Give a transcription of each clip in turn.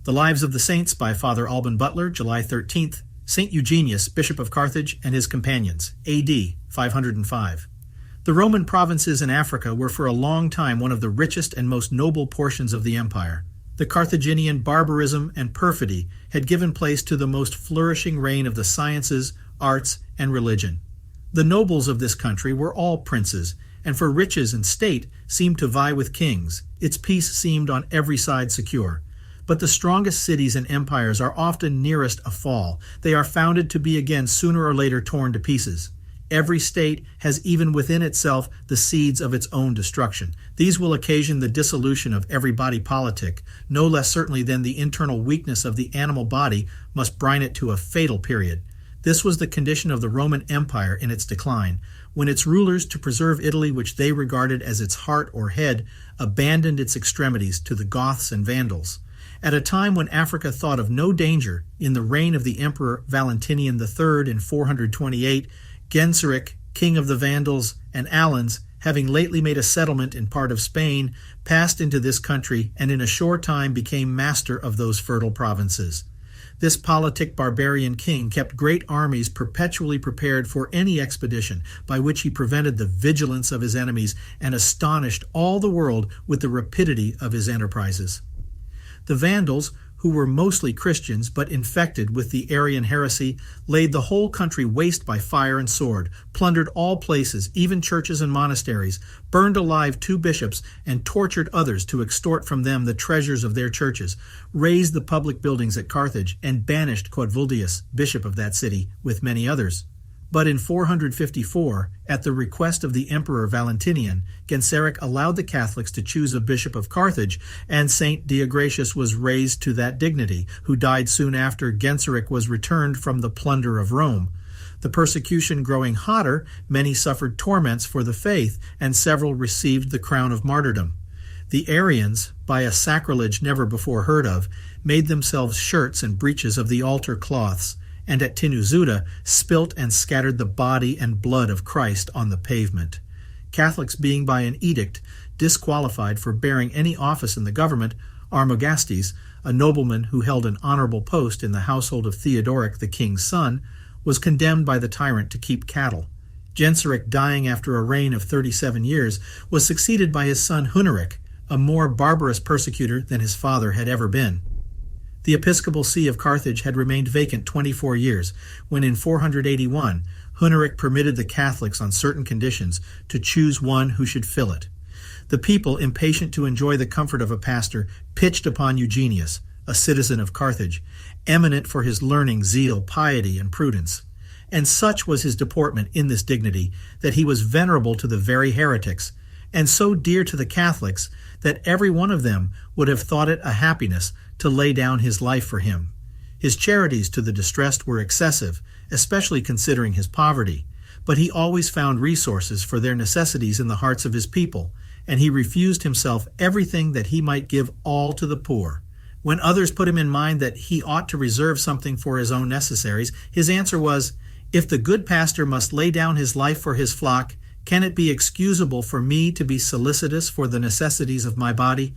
The Lives of the Saints by Father Alban Butler, July 13th. St. Egenius, Bishop of Carthage, and his companions, A.D. 505. The Roman provinces in Africa were for a long time one of the richest and most noble portions of the empire. The Carthaginian barbarism and perfidy had given place to the most flourishing reign of the sciences, arts, and religion. The nobles of this country were all princes, and for riches and state seemed to vie with kings. Its peace seemed on every side secure. But the strongest cities and empires are often nearest a fall. They are founded to be again sooner or later torn to pieces. Every state has even within itself the seeds of its own destruction. These will occasion the dissolution of every body politic, no less certainly than the internal weakness of the animal body must brine it to a fatal period. This was the condition of the Roman Empire in its decline, when its rulers, to preserve Italy, which they regarded as its heart or head, abandoned its extremities to the Goths and Vandals. At a time when Africa thought of no danger, in the reign of the Emperor Valentinian III in 428, Genseric, king of the Vandals, and Alans, having lately made a settlement in part of Spain, passed into this country and in a short time became master of those fertile provinces. This politic barbarian king kept great armies perpetually prepared for any expedition, by which he prevented the vigilance of his enemies and astonished all the world with the rapidity of his enterprises. The Vandals, who were mostly Christians but infected with the Arian heresy, laid the whole country waste by fire and sword, plundered all places, even churches and monasteries, burned alive 2 bishops, and tortured others to extort from them the treasures of their churches, razed the public buildings at Carthage, and banished Coadvuldius, bishop of that city, with many others. But in 454, at the request of the Emperor Valentinian, Genseric allowed the Catholics to choose a bishop of Carthage, and St. Deogratius was raised to that dignity, who died soon after Genseric was returned from the plunder of Rome. The persecution growing hotter, many suffered torments for the faith, and several received the crown of martyrdom. The Arians, by a sacrilege never before heard of, made themselves shirts and breeches of the altar cloths, and at Tinuzuda spilt and scattered the body and blood of Christ on the pavement. Catholics being by an edict disqualified for bearing any office in the government, Armagastes, a nobleman who held an honorable post in the household of Theodoric, the king's son, was condemned by the tyrant to keep cattle. Genseric, dying after a reign of 37 years, was succeeded by his son Huneric, a more barbarous persecutor than his father had ever been. The episcopal see of Carthage had remained vacant 24 years, when in 481 Huneric permitted the Catholics on certain conditions to choose one who should fill it. The people, impatient to enjoy the comfort of a pastor, pitched upon Eugenius, a citizen of Carthage, eminent for his learning, zeal, piety, and prudence. And such was his deportment in this dignity, that he was venerable to the very heretics, and so dear to the Catholics that every one of them would have thought it a happiness to lay down his life for him. His charities to the distressed were excessive, especially considering his poverty, but he always found resources for their necessities in the hearts of his people, and he refused himself everything that he might give all to the poor. When others put him in mind that he ought to reserve something for his own necessaries, his answer was, "If the good pastor must lay down his life for his flock, can it be excusable for me to be solicitous for the necessities of my body?"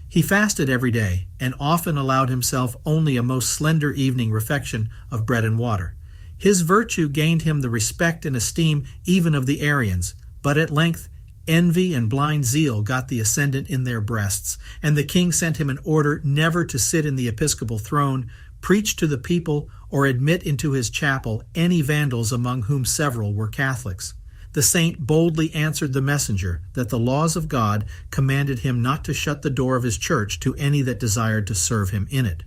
He fasted every day, and often allowed himself only a most slender evening refection of bread and water. His virtue gained him the respect and esteem even of the Arians, but at length envy and blind zeal got the ascendant in their breasts, and the king sent him an order never to sit in the episcopal throne, preach to the people, or admit into his chapel any Vandals, among whom several were Catholics. The saint boldly answered the messenger that the laws of God commanded him not to shut the door of his church to any that desired to serve him in it.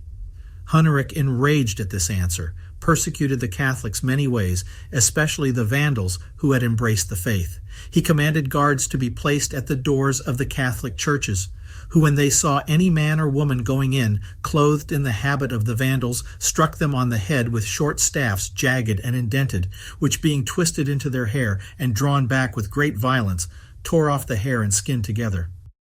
Huneric, enraged at this answer, persecuted the Catholics many ways, especially the Vandals who had embraced the faith. He commanded guards to be placed at the doors of the Catholic churches, who, when they saw any man or woman going in, clothed in the habit of the Vandals, struck them on the head with short staffs, jagged and indented, which being twisted into their hair and drawn back with great violence, tore off the hair and skin together.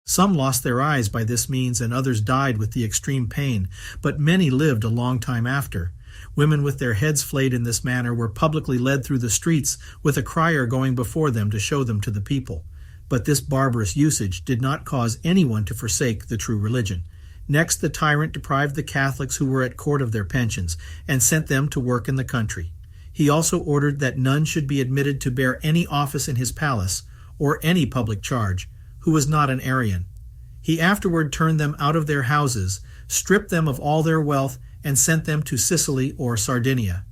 Some lost their eyes by this means, and others died with the extreme pain, but many lived a long time after. Women with their heads flayed in this manner were publicly led through the streets, with a crier going before them to show them to the people. But this barbarous usage did not cause anyone to forsake the true religion. Next, the tyrant deprived the Catholics who were at court of their pensions and sent them to work in the country. He also ordered that none should be admitted to bear any office in his palace or any public charge who was not an Arian. He afterward turned them out of their houses, stripped them of all their wealth, and sent them to Sicily or Sardinia.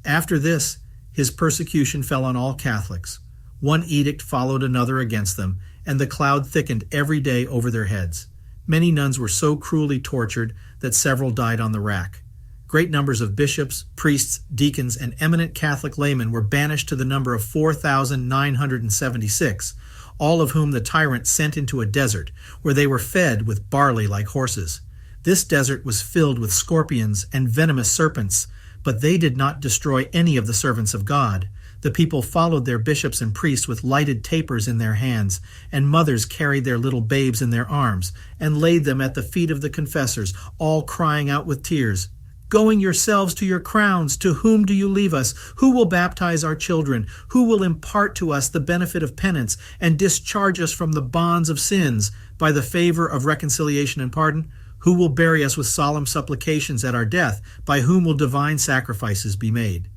After this, his persecution fell on all Catholics. One edict followed another against them, and the cloud thickened every day over their heads. Many nuns were so cruelly tortured that several died on the rack. Great numbers of bishops, priests, deacons, and eminent Catholic laymen were banished to the number of 4,976, all of whom the tyrant sent into a desert, where they were fed with barley like horses. This desert was filled with scorpions and venomous serpents, but they did not destroy any of the servants of God. The people followed their bishops and priests with lighted tapers in their hands, and mothers carried their little babes in their arms, and laid them at the feet of the confessors, all crying out with tears, "Going yourselves to your crowns, to whom do you leave us? Who will baptize our children? Who will impart to us the benefit of penance, and discharge us from the bonds of sins by the favor of reconciliation and pardon? Who will bury us with solemn supplications at our death? By whom will divine sacrifices be made?"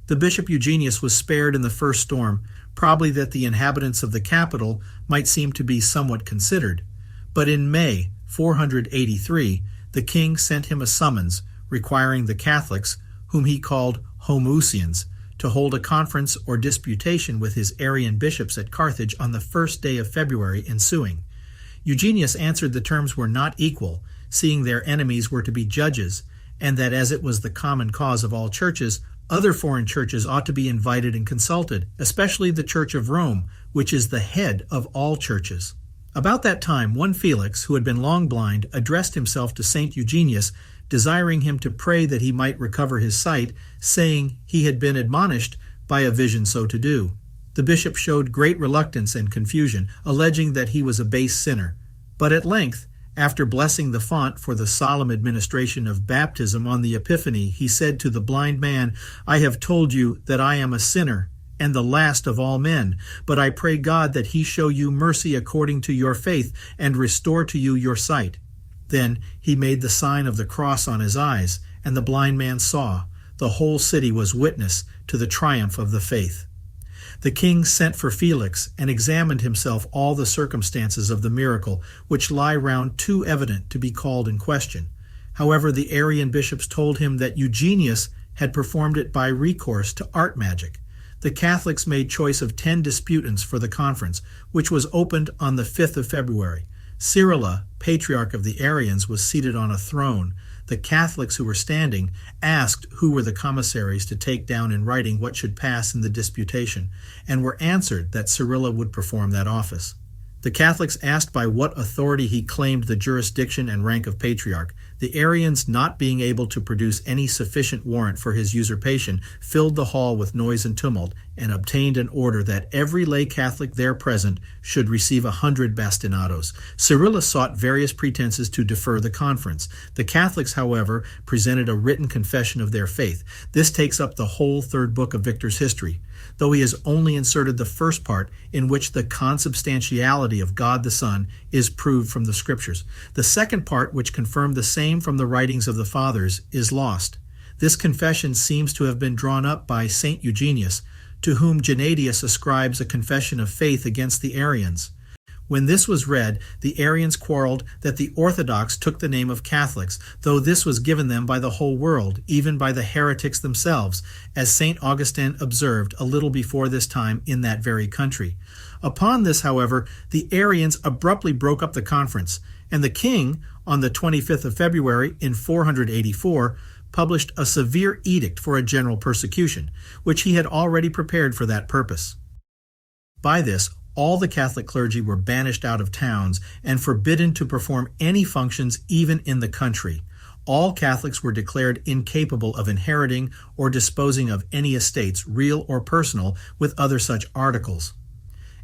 The Bishop Egenius was spared in the first storm, probably that the inhabitants of the capital might seem to be somewhat considered. But in May 483, the king sent him a summons requiring the Catholics, whom he called Homoousians, to hold a conference or disputation with his Arian bishops at Carthage on the first day of February ensuing. Egenius answered the terms were not equal, seeing their enemies were to be judges, and that as it was the common cause of all churches, other foreign churches ought to be invited and consulted, especially the Church of Rome, which is the head of all churches. About that time, one Felix, who had been long blind, addressed himself to St. Egenius, desiring him to pray that he might recover his sight, saying he had been admonished by a vision so to do. The bishop showed great reluctance and confusion, alleging that he was a base sinner. But at length, after blessing the font for the solemn administration of baptism on the Epiphany, he said to the blind man, "I have told you that I am a sinner and the last of all men, but I pray God that he show you mercy according to your faith and restore to you your sight." Then he made the sign of the cross on his eyes, and the blind man saw. The whole city was witness to the triumph of the faith. The king sent for Felix and examined himself all the circumstances of the miracle, which lie round too evident to be called in question. However, the Arian bishops told him that Egenius had performed it by recourse to art magic. The Catholics made choice of 10 disputants for the conference, which was opened on the 5th of February. Cyrilla, patriarch of the Arians, was seated on a throne. The Catholics who were standing asked who were the commissaries to take down in writing what should pass in the disputation, and were answered that Cyrilla would perform that office. The Catholics asked by what authority he claimed the jurisdiction and rank of patriarch. The Arians, not being able to produce any sufficient warrant for his usurpation, filled the hall with noise and tumult, and obtained an order that every lay Catholic there present should receive 100 bastinadoes. Cyrilla sought various pretenses to defer the conference. The Catholics, however, presented a written confession of their faith. This takes up the whole third book of Victor's history, though he has only inserted the first part, in which the consubstantiality of God the Son is proved from the Scriptures. The second part, which confirmed the same from the writings of the Fathers, is lost. This confession seems to have been drawn up by St. Egenius, to whom Gennadius ascribes a confession of faith against the Arians. When this was read, the Arians quarreled that the Orthodox took the name of Catholics, though this was given them by the whole world, even by the heretics themselves, as St. Augustine observed a little before this time in that very country. Upon this, however, the Arians abruptly broke up the conference, and the king, on the 25th of February in 484, published a severe edict for a general persecution, which he had already prepared for that purpose. By this, all the Catholic clergy were banished out of towns and forbidden to perform any functions even in the country. All Catholics were declared incapable of inheriting or disposing of any estates, real or personal, with other such articles.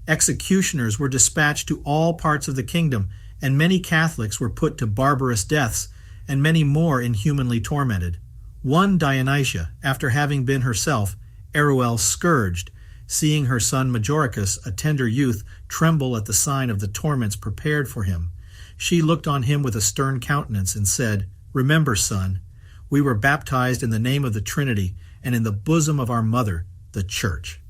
Executioners were dispatched to all parts of the kingdom, and many Catholics were put to barbarous deaths, and many more inhumanly tormented. One Dionysia, after having been herself, Eruel, scourged, seeing her son Majoricus, a tender youth, tremble at the sign of the torments prepared for him. she looked on him with a stern countenance and said, "Remember, son, we were baptized in the name of the Trinity and in the bosom of our mother, the Church."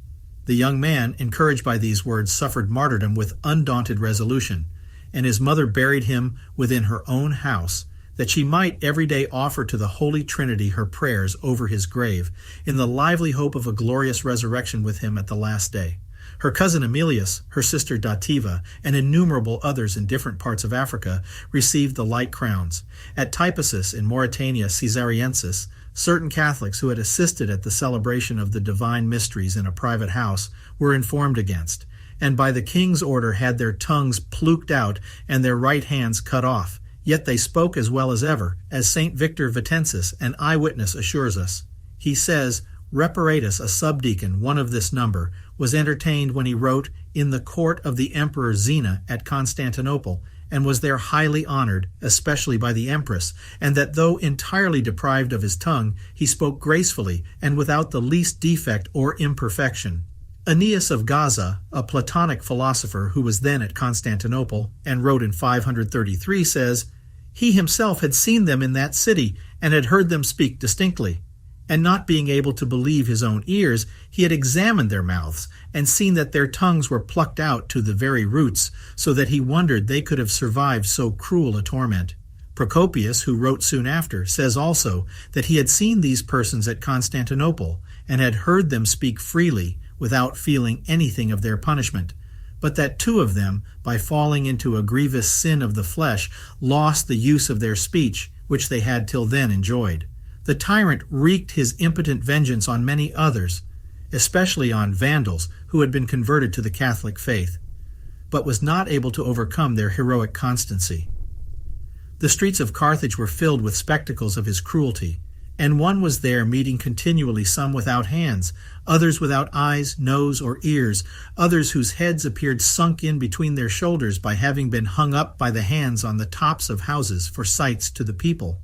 The young man, encouraged by these words, suffered martyrdom with undaunted resolution, and his mother buried him within her own house, that she might every day offer to the Holy Trinity her prayers over his grave, in the lively hope of a glorious resurrection with him at the last day. Her cousin Emilius, her sister Dativa, and innumerable others in different parts of Africa received the like crowns. At Typesus in Mauritania Caesariensis, certain Catholics who had assisted at the celebration of the divine mysteries in a private house were informed against, and by the king's order had their tongues plucked out and their right hands cut off. Yet they spoke as well as ever, as St. Victor Vitensis, an eyewitness, assures us. He says, "Reparatus, a subdeacon, one of this number, was entertained when he wrote in the court of the Emperor Zena at Constantinople, and was there highly honored, especially by the empress, and that though entirely deprived of his tongue, he spoke gracefully and without the least defect or imperfection." Aeneas of Gaza, a Platonic philosopher who was then at Constantinople and wrote in 533, says, "He himself had seen them in that city and had heard them speak distinctly. And not being able to believe his own ears, he had examined their mouths and seen that their tongues were plucked out to the very roots, so that he wondered they could have survived so cruel a torment." Procopius, who wrote soon after, says also that he had seen these persons at Constantinople and had heard them speak freely without feeling anything of their punishment, but that two of them, by falling into a grievous sin of the flesh, lost the use of their speech, which they had till then enjoyed. The tyrant wreaked his impotent vengeance on many others, especially on Vandals who had been converted to the Catholic faith, but was not able to overcome their heroic constancy. The streets of Carthage were filled with spectacles of his cruelty, and one was there meeting continually some without hands, others without eyes, nose, or ears, others whose heads appeared sunk in between their shoulders by having been hung up by the hands on the tops of houses for sights to the people.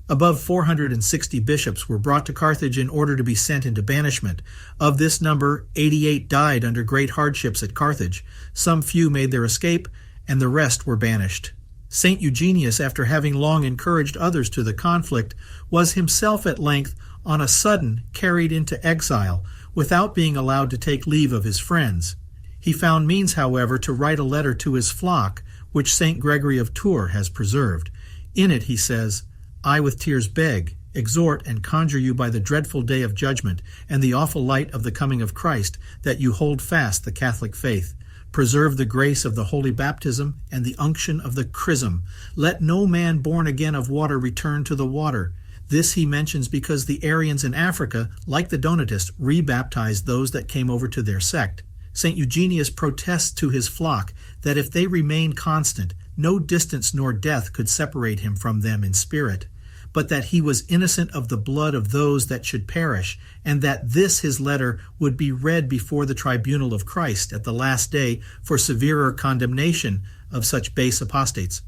Above 460 bishops were brought to Carthage in order to be sent into banishment. Of this number, 88 died under great hardships at Carthage. Some few made their escape, and the rest were banished. St. Egenius, after having long encouraged others to the conflict, was himself at length on a sudden carried into exile, without being allowed to take leave of his friends. He found means, however, to write a letter to his flock, which St. Gregory of Tours has preserved. In it he says, "I with tears beg, exhort, and conjure you by the dreadful day of judgment and the awful light of the coming of Christ, that you hold fast the Catholic faith. Preserve the grace of the holy baptism and the unction of the chrism. Let no man born again of water return to the water." This he mentions because the Arians in Africa, like the Donatists, rebaptized those that came over to their sect. St. Eugenius protests to his flock that if they remain constant, no distance nor death could separate him from them in spirit, but that he was innocent of the blood of those that should perish, and that this his letter would be read before the tribunal of Christ at the last day for severer condemnation of such base apostates.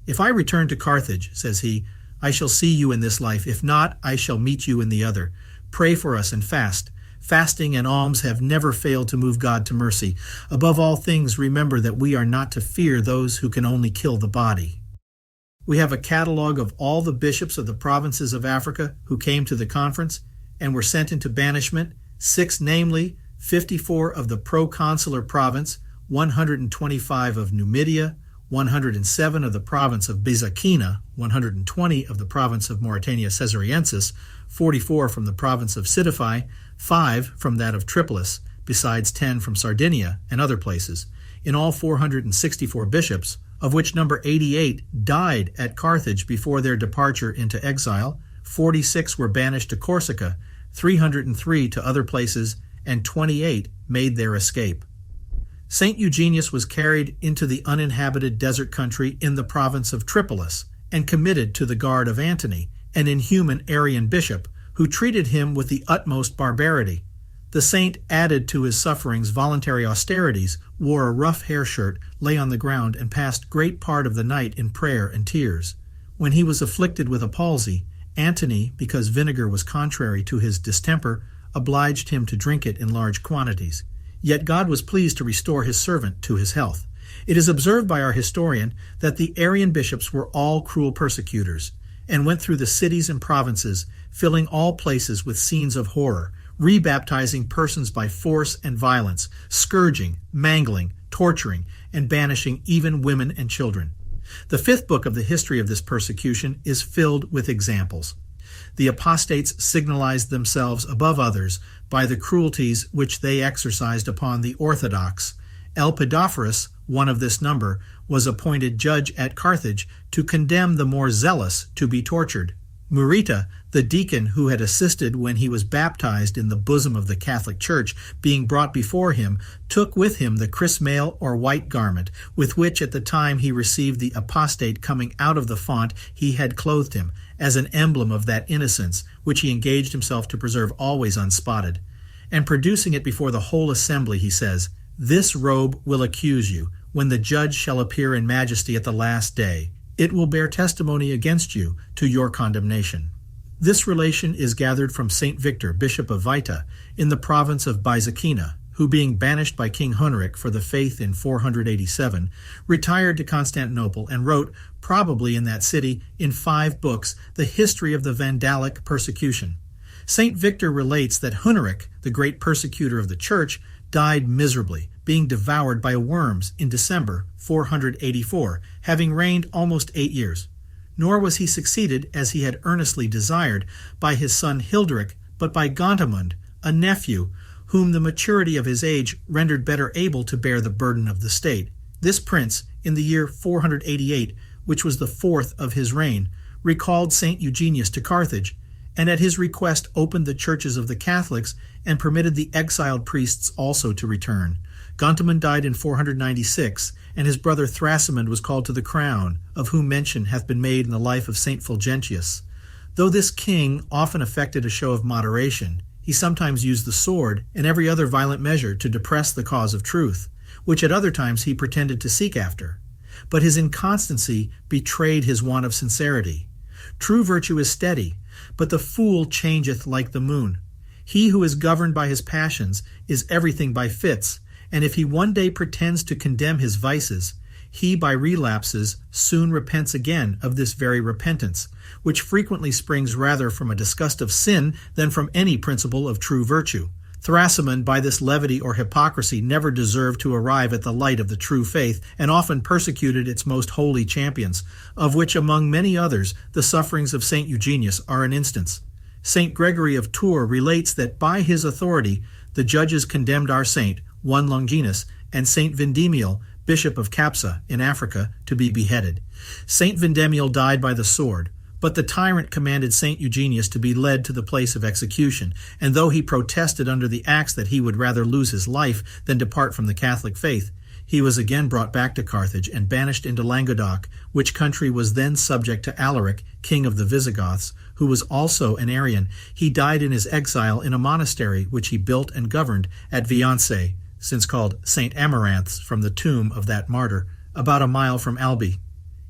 "If I return to Carthage," says he, "I shall see you in this life. If not, I shall meet you in the other. Pray for us and fast. Fasting and alms have never failed to move God to mercy. Above all things, remember that we are not to fear those who can only kill the body." We have a catalogue of all the bishops of the provinces of Africa who came to the conference and were sent into banishment, 6 namely, 54 of the proconsular province, 125 of Numidia, 107 of the province of Byzacena, 120 of the province of Mauritania Caesariensis, 44 from the province of Sitifi, 5 from that of Tripolis, besides 10 from Sardinia and other places. In all, 464 bishops, of which number 88 died at Carthage before their departure into exile, 46 were banished to Corsica, 303 to other places, and 28 made their escape. St. Eugenius was carried into the uninhabited desert country in the province of Tripolis and committed to the guard of Antony, an inhuman Arian bishop, who treated him with the utmost barbarity. The saint added to his sufferings voluntary austerities, wore a rough hair shirt, lay on the ground, and passed great part of the night in prayer and tears. When he was afflicted with a palsy, Antony, because vinegar was contrary to his distemper, obliged him to drink it in large quantities. Yet God was pleased to restore his servant to his health. It is observed by our historian that the Arian bishops were all cruel persecutors, and went through the cities and provinces, filling all places with scenes of horror, rebaptizing persons by force and violence, scourging, mangling, torturing, and banishing even women and children. The fifth book of the history of this persecution is filled with examples. The apostates signalized themselves above others by the cruelties which they exercised upon the Orthodox. Elpidophorus, one of this number, was appointed judge at Carthage to condemn the more zealous to be tortured. Murita, the deacon who had assisted when he was baptized in the bosom of the Catholic Church, being brought before him, took with him the chrismail or white garment, with which at the time he received the apostate coming out of the font he had clothed him, as an emblem of that innocence which he engaged himself to preserve always unspotted. And producing it before the whole assembly, he says, "This robe will accuse you, when the judge shall appear in majesty at the last day. It will bear testimony against you to your condemnation." This relation is gathered from St. Victor, Bishop of Vita, in the province of Byzacena, who, being banished by King Huneric for the faith in 487, retired to Constantinople and wrote, probably in that city, in 5 books, the history of the Vandalic persecution. St. Victor relates that Huneric, the great persecutor of the Church, died miserably, being devoured by worms in December 484, having reigned almost 8 years. Nor was he succeeded, as he had earnestly desired, by his son Hilderic, but by Gontamund, a nephew, whom the maturity of his age rendered better able to bear the burden of the state. This prince, in the year 488, which was the 4th of his reign, recalled St. Eugenius to Carthage, and at his request opened the churches of the Catholics and permitted the exiled priests also to return. Gontamund died in 496, and his brother Thrasimund was called to the crown, of whom mention hath been made in the life of St. Fulgentius. Though this king often affected a show of moderation, he sometimes used the sword and every other violent measure to depress the cause of truth, which at other times he pretended to seek after. But his inconstancy betrayed his want of sincerity. True virtue is steady, but the fool changeth like the moon. He who is governed by his passions is everything by fits, and if he one day pretends to condemn his vices, he by relapses soon repents again of this very repentance, which frequently springs rather from a disgust of sin than from any principle of true virtue. Thrasimund by this levity or hypocrisy never deserved to arrive at the light of the true faith, and often persecuted its most holy champions, of which among many others the sufferings of St. Eugenius are an instance. St. Gregory of Tours relates that by his authority the judges condemned our saint, one Longinus, and St. Vindemiel, bishop of Capsa in Africa, to be beheaded. St. Vindemiel died by the sword, but the tyrant commanded St. Eugenius to be led to the place of execution, and though he protested under the axe that he would rather lose his life than depart from the Catholic faith, he was again brought back to Carthage and banished into Languedoc, which country was then subject to Alaric, king of the Visigoths, who was also an Arian. He died in his exile in a monastery which he built and governed at Viance, since called St. Amaranth's from the tomb of that martyr, about a mile from Albi.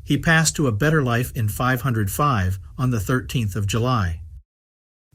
He passed to a better life in 505 on the 13th of July.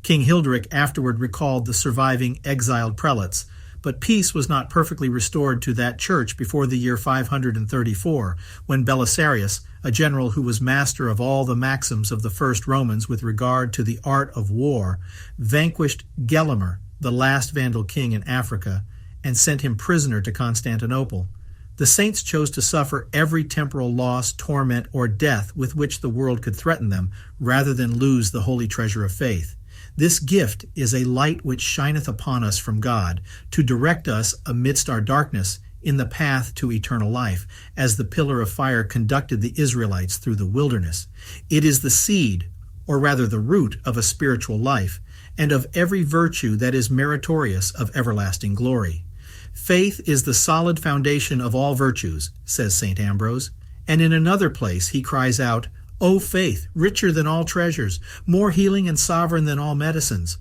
King Hilderic afterward recalled the surviving exiled prelates, but peace was not perfectly restored to that church before the year 534, when Belisarius, a general who was master of all the maxims of the first Romans with regard to the art of war, vanquished Gelimer, the last Vandal king in Africa, and sent him prisoner to Constantinople. The saints chose to suffer every temporal loss, torment, or death with which the world could threaten them, rather than lose the holy treasure of faith. This gift is a light which shineth upon us from God, to direct us amidst our darkness in the path to eternal life, as the pillar of fire conducted the Israelites through the wilderness. It is the seed, or rather the root, of a spiritual life, and of every virtue that is meritorious of everlasting glory. Faith is the solid foundation of all virtues, says St. Ambrose, and in another place he cries out, O faith, richer than all treasures, more healing and sovereign than all medicines.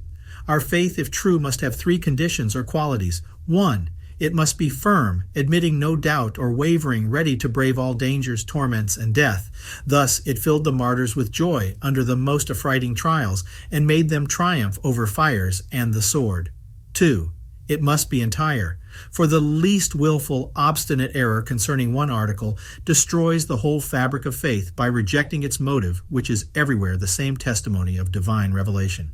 Our faith, if true, must have 3 conditions or qualities. 1, it must be firm, admitting no doubt or wavering, ready to brave all dangers, torments, and death. Thus it filled the martyrs with joy under the most affrighting trials, and made them triumph over fires and the sword. 2, It must be entire, for the least willful, obstinate error concerning one article destroys the whole fabric of faith by rejecting its motive, which is everywhere the same testimony of divine revelation.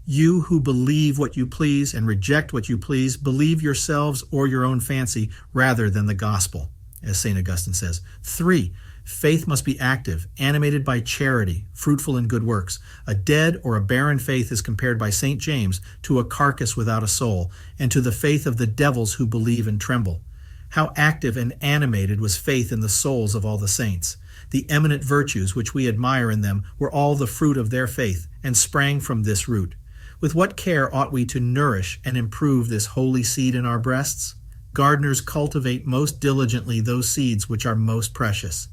You who believe what you please and reject what you please, believe yourselves or your own fancy rather than the gospel, as St. Augustine says. 3. Faith must be active, animated by charity, fruitful in good works. A dead or a barren faith is compared by St. James to a carcass without a soul, and to the faith of the devils who believe and tremble. How active and animated was faith in the souls of all the saints! The eminent virtues which we admire in them were all the fruit of their faith, and sprang from this root. With what care ought we to nourish and improve this holy seed in our breasts? Gardeners cultivate most diligently those seeds which are most precious.